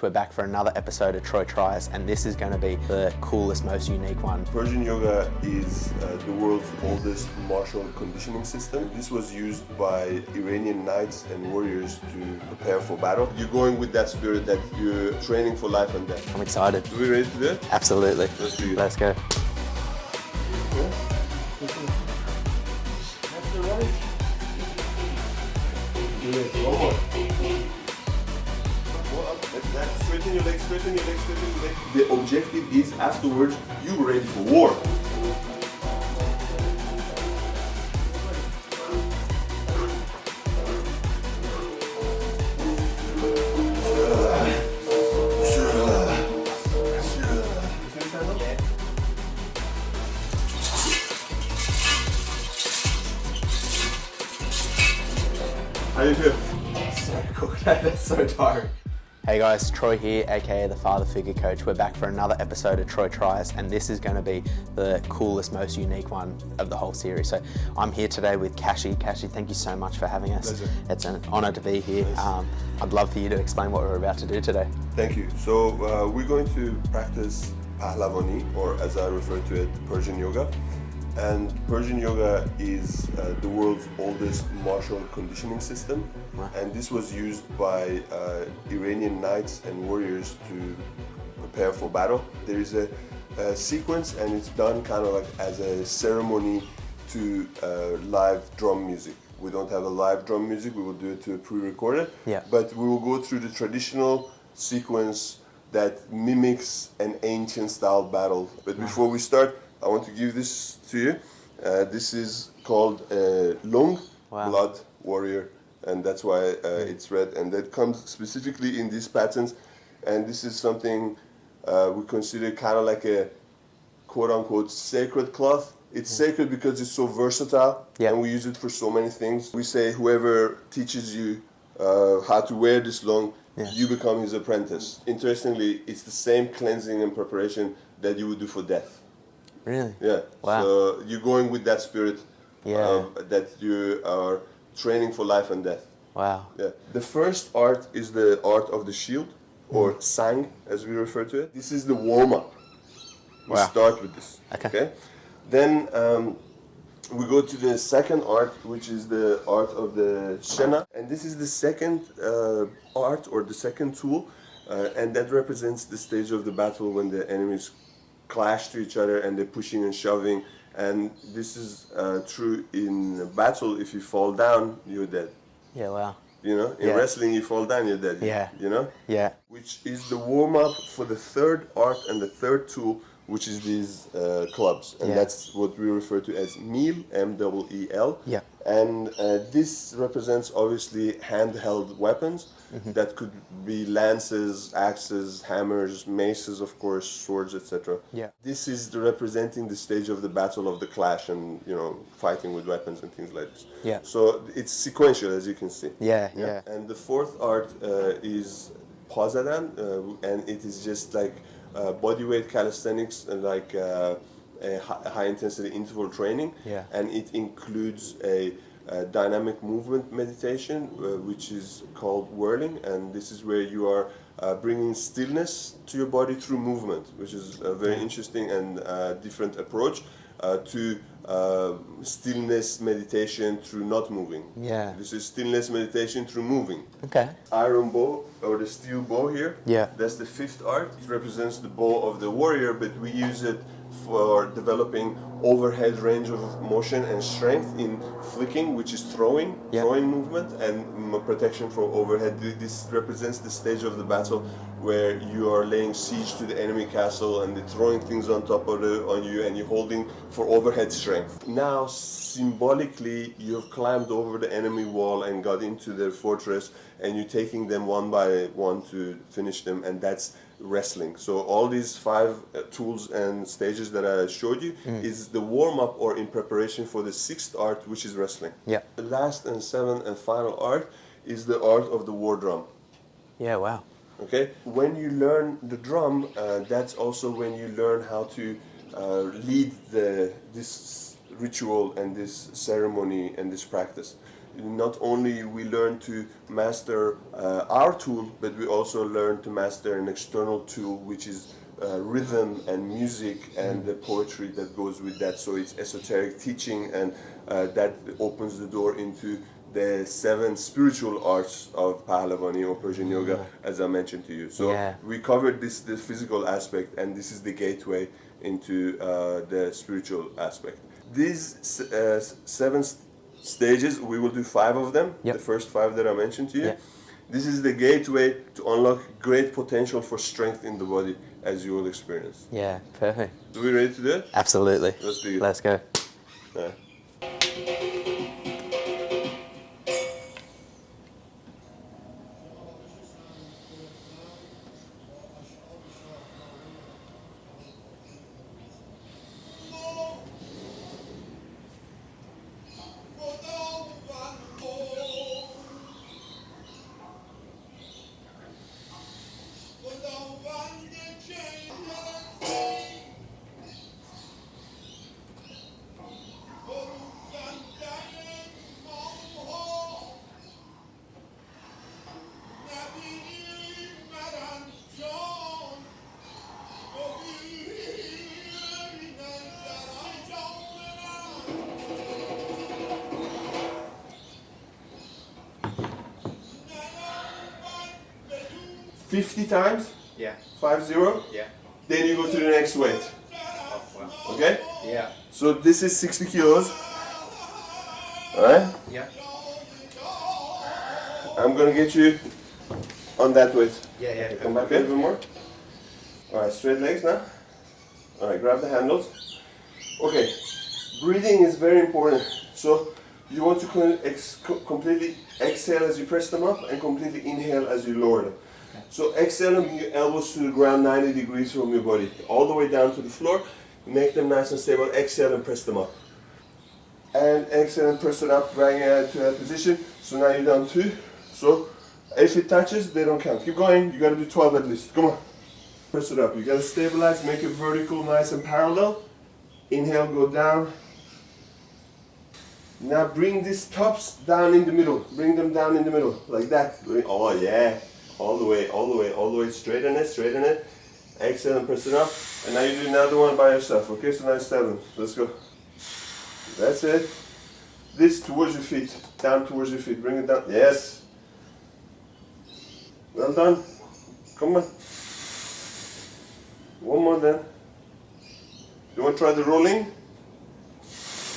We're back for another episode of Troy Tries, and this is going to be the coolest, most unique one. Persian yoga is the world's oldest martial conditioning system. This was used by Iranian knights and warriors to prepare for battle. You're going with that spirit that you're training for life and death. I'm excited. Are we ready to do it? Absolutely. Let's do it. Let's go. That's the right. One more. Straighten your legs, straighten your legs, straighten your legs. The objective is afterwards, you're ready for war. How do you feel? So cool. That's so tiring. Hey guys, Troy here, aka the Father Figure Coach. We're back for another episode of Troy Tries, and this is going to be the coolest, most unique one of the whole series. So I'm here today with Kashi. Kashi, thank you so much for having us. Pleasure. It's an honour to be here. I'd love for you to explain what we're about to do today. Thank you. So we're going to practice Pahlavani, or as I refer to it, Persian yoga. And Persian yoga is the world's oldest martial conditioning system. Wow. And this was used by Iranian knights and warriors to prepare for battle. There is a sequence, and it's done kind of like as a ceremony to live drum music. We don't have a live drum music, we will do it to a pre-recorded. Yeah. But we will go through the traditional sequence that mimics an ancient style battle. But before we start, I want to give this to you. This is called Long Blood Warrior, and that's why it's red. And that comes specifically in these patterns. And this is something we consider kind of like a quote-unquote sacred cloth. It's sacred because it's so versatile, and we use it for so many things. We say whoever teaches you how to wear this long, you become his apprentice. Interestingly, it's the same cleansing and preparation that you would do for death. Really? Yeah. Wow. So you're going with that spirit that you are training for life and death. Wow. Yeah. The first art is the art of the shield, or sang, as we refer to it. This is the warm-up. We start with this. Okay. Then we go to the second art, which is the art of the Shena. And this is the second art, or the second tool, and that represents the stage of the battle when the enemies clash to each other and they're pushing and shoving. And this is true in battle. If you fall down, you're dead. Yeah, wow. You know, in wrestling, you fall down, you're dead. Yeah. You know? Yeah. Which is the warm-up for the third art and the third tool, which is these clubs. And that's what we refer to as Meel, M-E-E-L. Yeah. And this represents, obviously, handheld weapons that could be lances, axes, hammers, maces, of course, swords, etc. Yeah. This is representing the stage of the battle of the clash and, you know, fighting with weapons and things like this. Yeah. So it's sequential, as you can see. Yeah. And the fourth art is Pahlavani, and it is just like bodyweight calisthenics, and like a high intensity interval training. Yeah. And it includes a dynamic movement meditation, which is called whirling, and this is where you are bringing stillness to your body through movement, which is a very interesting and different approach to stillness meditation through not moving. Yeah. This is stillness meditation through moving. Okay. Iron bow, or the steel bow here. Yeah. That's the fifth art. It represents the bow of the warrior, but we use it for developing overhead range of motion and strength in flicking, which is throwing movement, and protection from overhead. This represents the stage of the battle where you are laying siege to the enemy castle and they're throwing things on top of on you, and you're holding for overhead strength. Now, symbolically, you have climbed over the enemy wall and got into their fortress, and you're taking them one by one to finish them, and that's wrestling. So all these five tools and stages that I showed you is the warm-up, or in preparation for the sixth art, which is wrestling. Yeah. The last and seventh and final art is the art of the war drum. Yeah, wow. Okay, when you learn the drum, that's also when you learn how to lead this ritual and this ceremony and this practice. not only we learn to master our tool, but we also learn to master an external tool, which is rhythm and music and the poetry that goes with that. So it's esoteric teaching, and that opens the door into the 7 spiritual arts of Pahlavani or Persian yoga, as I mentioned to you. So we covered this physical aspect, and this is the gateway into the spiritual aspect. These 7 stages, we will do 5 of them, the first 5 that I mentioned to you. This is the gateway to unlock great potential for strength in the body, as you will experience. Yeah, perfect. Are we ready to do it? Absolutely. Let's do it. Let's go. Yeah. $50 times? Yeah. 50? Yeah. Then you go to the next weight. Oh, wow. Okay? Yeah. So this is 60 kilos. Alright? Yeah. I'm gonna get you on that weight. Yeah, yeah. Come back a little bit more. Alright, straight legs now. Alright, grab the handles. Okay, breathing is very important. So you want to completely exhale as you press them up and completely inhale as you lower them. Okay. So exhale and bring your elbows to the ground 90 degrees from your body. All the way down to the floor. Make them nice and stable. Exhale and press them up. And exhale and press it up, bring it to that position. So now you're down 2. So if it touches, they don't count. Keep going. You got to do 12 at least. Come on. Press it up. You got to stabilize, make it vertical, nice and parallel. Inhale, go down. Now bring these tops down in the middle. Bring them down in the middle, like that. Oh yeah, all the way, all the way, all the way. Straighten it, straighten it. Exhale and press it up. And now you do another one by yourself. Okay, so now it's 7. Let's go. That's it. This towards your feet, down towards your feet. Bring it down. Yes. Well done. Come on. One more then. You want to try the rolling?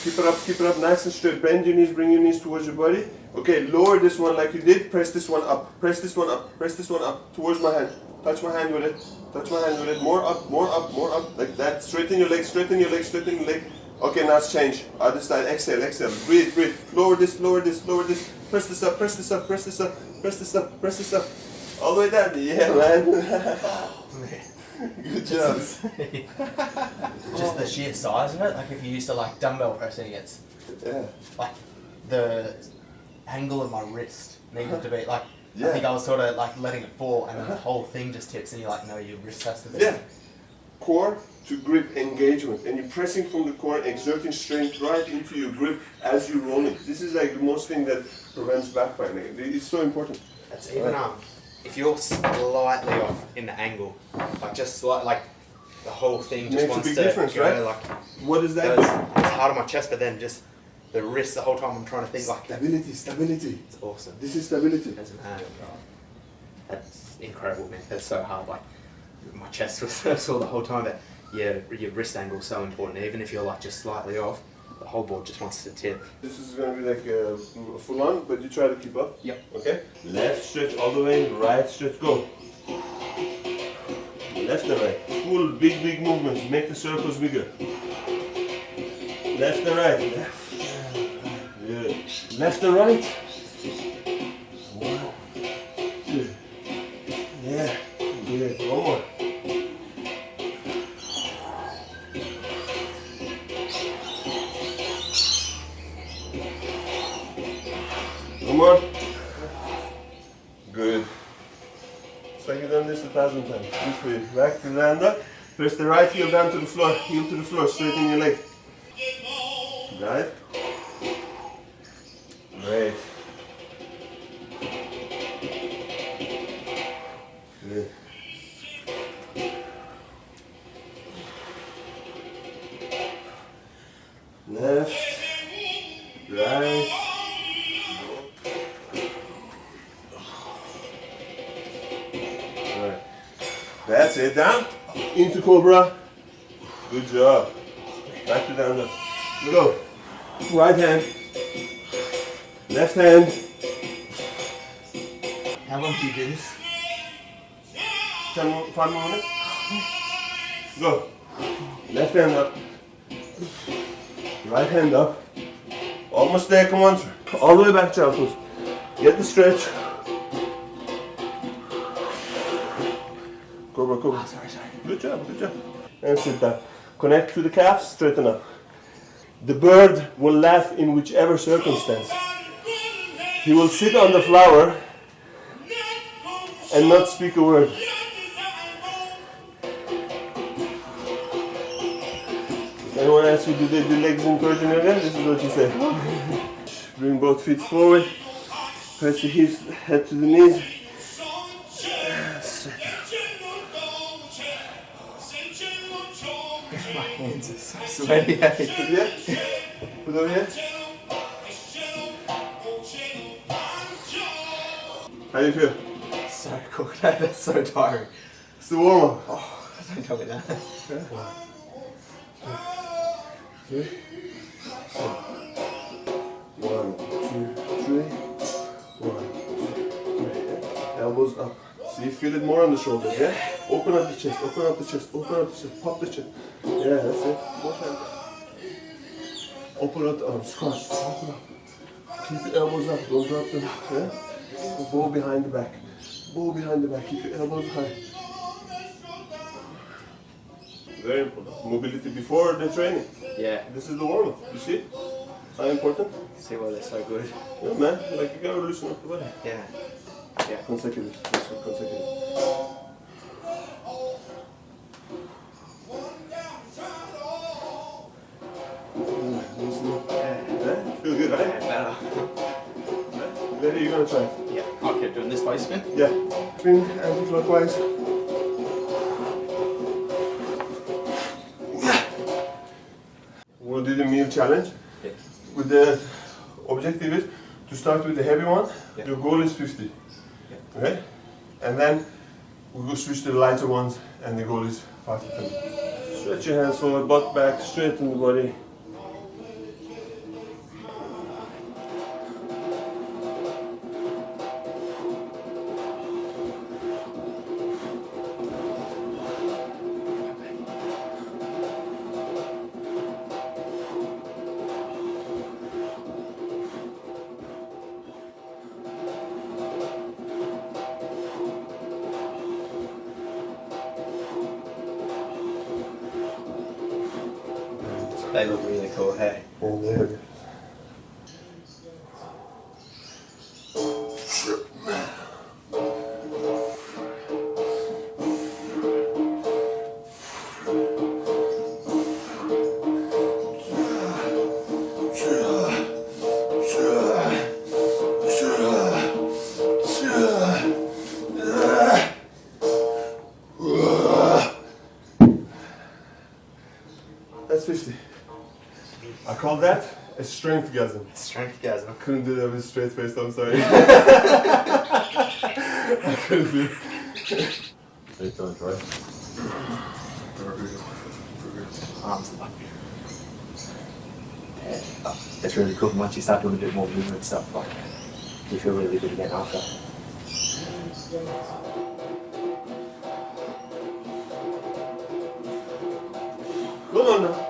Keep it up nice and straight. Bend your knees, bring your knees towards your body. Okay, lower this one like you did. Press this one up. Press this one up. Press this one up towards my hand. Touch my hand with it. Touch my hand with it. More up, more up, more up. Like that. Straighten your leg, straighten your leg, straighten your leg. Okay, now it's change. Other side. Exhale, exhale. Breathe, breathe. Lower this, lower this, lower this. Press this up, press this up, press this up, press this up, press this up. All the way down. Yeah, man. Good job. Just the sheer size of it, like if you used to like dumbbell pressing, it's like the angle of my wrist needed to be like, I think I was sort of like letting it fall and then the whole thing just tips and you're like, no, your wrist has to be. Yeah. Core to grip engagement, and you're pressing from the core, exerting strength right into your grip as you're rolling. This is like the most thing that prevents back pain. It's so important. That's even if you're slightly off in the angle, like just slight, like the whole thing just makes wants a big to difference, go, right? like what is that? It's hard on my chest, but then just the wrist the whole time I'm trying to think like stability, stability. It's awesome. This is stability. That's incredible, man. That's so hard. Like my chest was sore the whole time, but yeah, your wrist angle is so important. Even if you're like just slightly off, the whole board just wants to tip. This is going to be like full on, but you try to keep up. Yep. Okay? Left stretch all the way, right stretch, go. Left and right. Full, big, big movements. Make the circles bigger. Left and right. Left. Good. Left and right. 1, 2. Yeah. Good. One more. Come on. Good. It's like you've done this 1,000 times. Good for you. Back to the stand up. Press the right heel down to the floor. Heel to the floor. Straighten your leg. Right. Great. That's it. Down. Into cobra. Good job. Back to down. Go. Right hand. Left hand. How long do you do this? 5 more minutes. Go. Left hand up. Right hand up. Almost there. Come on. All the way back, Charles. Get the stretch. Cobra, cobra. Sorry. Good job, good job. And sit down. Connect to the calves, straighten up. The bird will laugh in whichever circumstance. He will sit on the flower and not speak a word. If anyone asks you, do they do legs in Persian yoga? This is what you say. Bring both feet forward. Press the hips, head to the knees. My hands are so sweaty. Put it here. Put it over here. How do you feel? So cool. That's so tiring. It's the warm up. Oh, don't tell me that. 1, 2, 3. 1, 2, 3. 1, 2, 3. Elbows up. So you feel it more on the shoulders, yeah? Open up the chest, open up the chest, open up the chest, pop the chest. Yeah, that's it. More time. Open up the arms, cross, open up. Keep the elbows up, don't drop them, yeah? Bow behind the back. Bow behind the back, keep your elbows high. Very important. Mobility before the training. Yeah. This is the warm-up, you see? How important? See why they're so good. Yeah, man, like you gotta loosen up the body. Yeah. Yeah. Consecutive, this one, consecutive. Loosen up. Yeah? Feel good, right? Better. Ready, you're gonna try it. Yeah. I'll keep doing this way spin. Yeah. Spin anti-clockwise. We'll do the meal challenge. Yeah. With the objective is to start with the heavy one. Yeah. Your goal is 50. Yeah. Okay? And then we'll go switch to the lighter ones and the goal is 5 to 10. Stretch your hands forward, butt back, straighten the body. They look really cool, hey? And there it is. That's 50. I call that a strength-gasm. Strength-gasm. I couldn't do that with a straight face, I'm sorry. I couldn't do it. 8 times, right? Arms up. Yeah. It's really cool. Once you start doing a bit more movement stuff, like you feel really good again after. Come on now.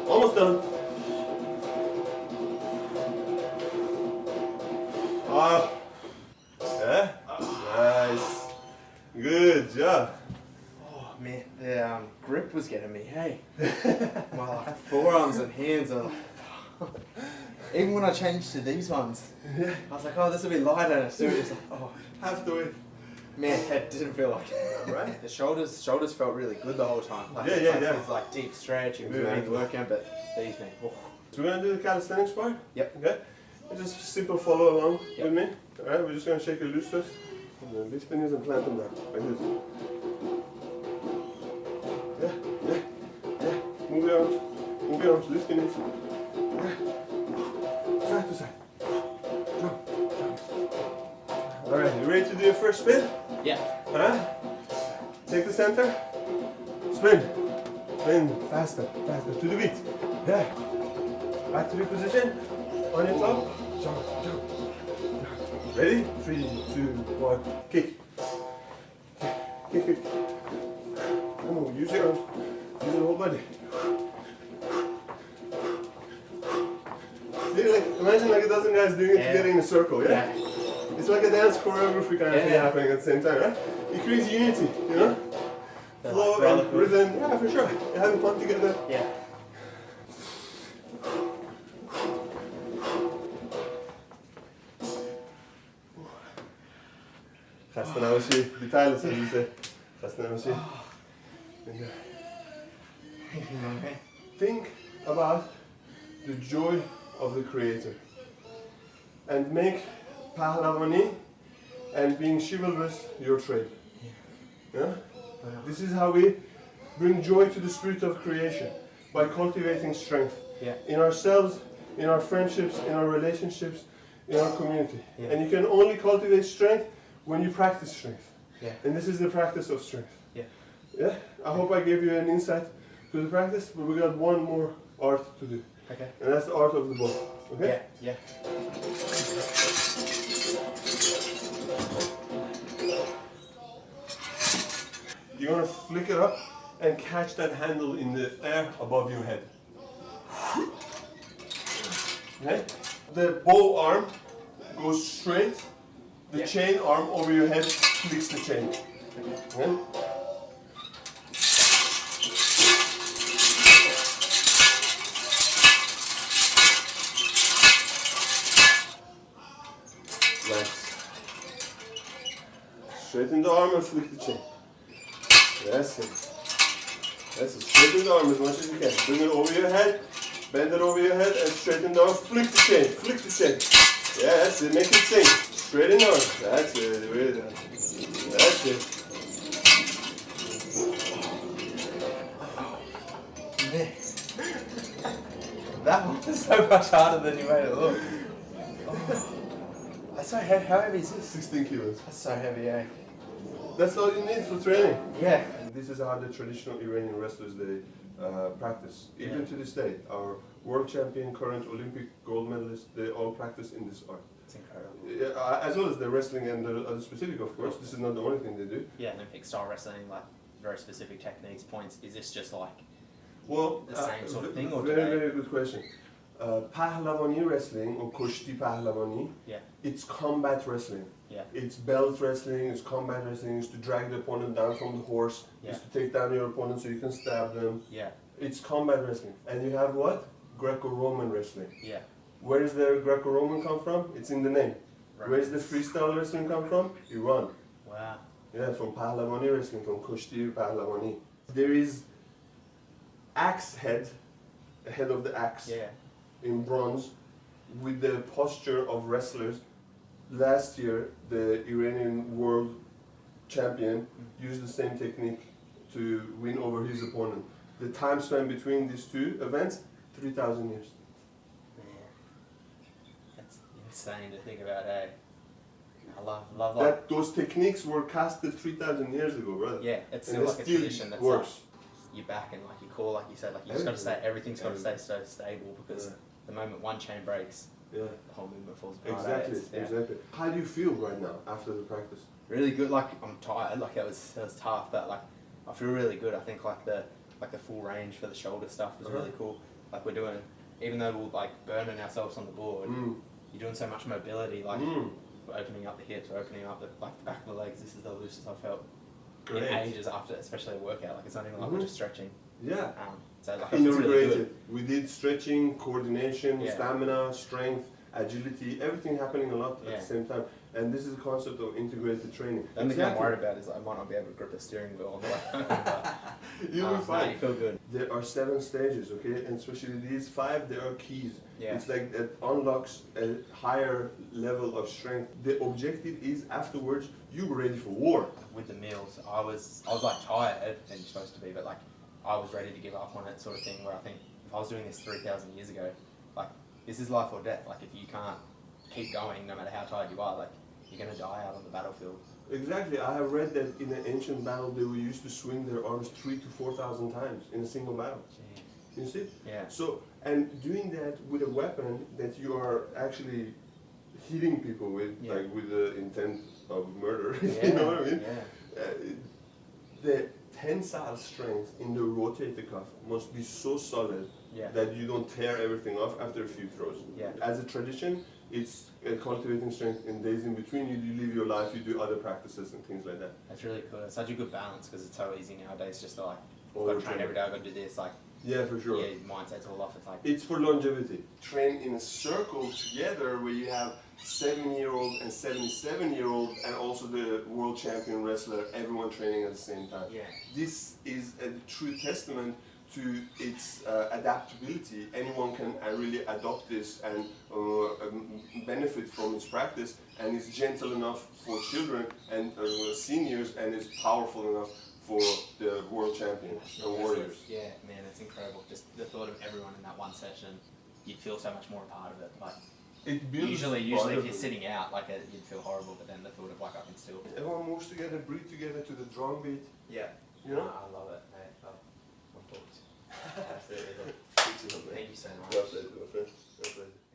Almost done. Up. Yeah? Nice. Good job. Oh man, the grip was getting me. Hey, my forearms and hands are. Even when I changed to these ones, I was like, oh, this will be lighter. So it's like, oh, Half the way. man, it didn't feel like it. Right. The shoulders felt really good the whole time. Like, Yeah, it's yeah, like, yeah. It's like deep stretch, you're moving, Exactly. working, but these, man. Oh. So we're going to do the calisthenics part? Yep. Okay? And just simple follow along Yep. with me. Alright, we're just going to shake your loose first. And then lift the knees and plant them down. Like this. Yeah. Move your arms. Move your arms, lift your knees. Side to side. Jump. Alright, you ready to do your first spin? Yeah. Take the center. Spin. Spin. Faster. To the beat. Yeah. Back to the position. On your top. Jump. Ready? 3, 2, 1. Kick. Come on, use your arms. Use your whole body. See, like, imagine like a dozen guys doing it together in a circle, yeah? It's like a dance choreography kind of thing happening at the same time, right? It creates unity, you know? Flow and rhythm, yeah, for sure. You're having fun together. Yeah. خسته نباشی. بی‌تعلق سلیسه. خسته نباشی. Think about the joy of the Creator and make Pahlavani and being chivalrous your trade. Yeah? This is how we bring joy to the spirit of creation, by cultivating strength in ourselves, in our friendships, in our relationships, in our community. And you can only cultivate strength when you practice strength. And this is the practice of strength. Yeah? I hope I gave you an insight to the practice, but we got one more art to do. Okay. And that's the art of the ball. Okay? Yeah. You're going to flick it up and catch that handle in the air above your head. Okay? The bow arm goes straight. The chain arm over your head flicks the chain. Okay? Straighten the arm and flick the chain. That's it. That's it. Straighten the arm as much as you can. Bring it over your head, bend it over your head, and straighten the arm. Flick the chain. Flick the chain. Yeah, that's it. Make it sing. Straighten the arm. That's it. Really done. That's it. That one was so much harder than you made it look. That's so heavy. How heavy is this? 16 kilos. That's so heavy, eh? That's all you need for training. Yeah. And this is how the traditional Iranian wrestlers they practice. Even to this day, our world champion, current Olympic gold medalist, they all practice in this art. It's incredible. As well as the wrestling and the other specific, of course. This is not the only thing they do. Yeah, Olympic style wrestling, like very specific techniques, points. Is this just like the same sort of thing? Or very good question. Pahlavani wrestling, or Kushti Pahlavani, it's combat wrestling. It's belt wrestling, it's combat wrestling, it's to drag the opponent down from the horse, it's to take down your opponent so you can stab them. It's combat wrestling. And you have what? Greco-Roman wrestling. Where does the Greco-Roman come from? It's in the name. Where does the freestyle wrestling come from? Iran. Wow. Yeah, from Pahlavani wrestling, from Kushti Pahlavani. There is axe head, the head of the axe, in bronze, with the posture of wrestlers. Last year, the Iranian world champion used the same technique to win over his opponent. The time span between these two events, 3,000 years. That's insane to think about, eh? I love that. Those techniques were casted 3,000 years ago, brother. Yeah, it's still like a tradition that's works. Like, you're back and like your core, like you said, like you just got to stay, everything's got to stay so stable, because the moment one chain breaks, the whole movement falls apart. Exactly. How do you feel right now after the practice? Really good. Like I'm tired. Like it was tough, but like I feel really good. I think like the full range for the shoulder stuff was really cool. Like we're doing, even though we're like burning ourselves on the board, you're doing so much mobility. Like we're opening up the hips, we're opening up the back of the legs. This is the loosest I've felt in ages after, especially a workout. Like it's not even like we're just stretching. Yeah. So like I feel really good. We did stretching, coordination, stamina, strength, agility, everything happening a lot at the same time. And this is the concept of integrated training. The only thing I'm worried about is I might not be able to grip the steering wheel on the way. You'll be fine. No, you feel good. There are 7 stages, okay? And especially these 5, there are keys. It's like it unlocks a higher level of strength. The objective is afterwards, you're ready for war. With the meals, I was like tired, and you're supposed to be, but like I was ready to give up on it, sort of thing. Where I think if I was doing this 3,000 years ago. Like, this is life or death. Like, if you can't keep going, no matter how tired you are, like, you're going to die out on the battlefield. Exactly. I have read that in an ancient battle, they were used to swing their arms 3,000 to 4,000 times in a single battle. Jeez. You see? Yeah. So, and doing that with a weapon that you are actually hitting people with, like with the intent of murder, you know what I mean? Yeah. The tensile strength in the rotator cuff must be so solid that you don't tear everything off after a few throws. Yeah. As a tradition, it's cultivating strength in days in between. You live your life, you do other practices and things like that. That's really cool. It's such a good balance because it's so easy nowadays just to like, I've got to train every day, I've got to do this. Like, yeah, for sure. Yeah, mindset's all off. It's like, it's for longevity. Train in a circle together where you have 70-year-old and 77-year-old and also the world champion wrestler, everyone training at the same time. Yeah. This is a true testament to its adaptability. Anyone can really adopt this and benefit from its practice, and it's gentle enough for children and seniors, and it's powerful enough for the world champions and warriors. Yeah, man, it's incredible. Just the thought of everyone in that one session, you'd feel so much more a part of it. Like, it builds usually if you're sitting out, like you'd feel horrible, but then the thought of like I can still. Everyone moves together, breathe together to the drum beat. Yeah. You know? I love it, mate. I'm hooked. Absolutely. Thank Thank you so much. My pleasure, my friend. My pleasure.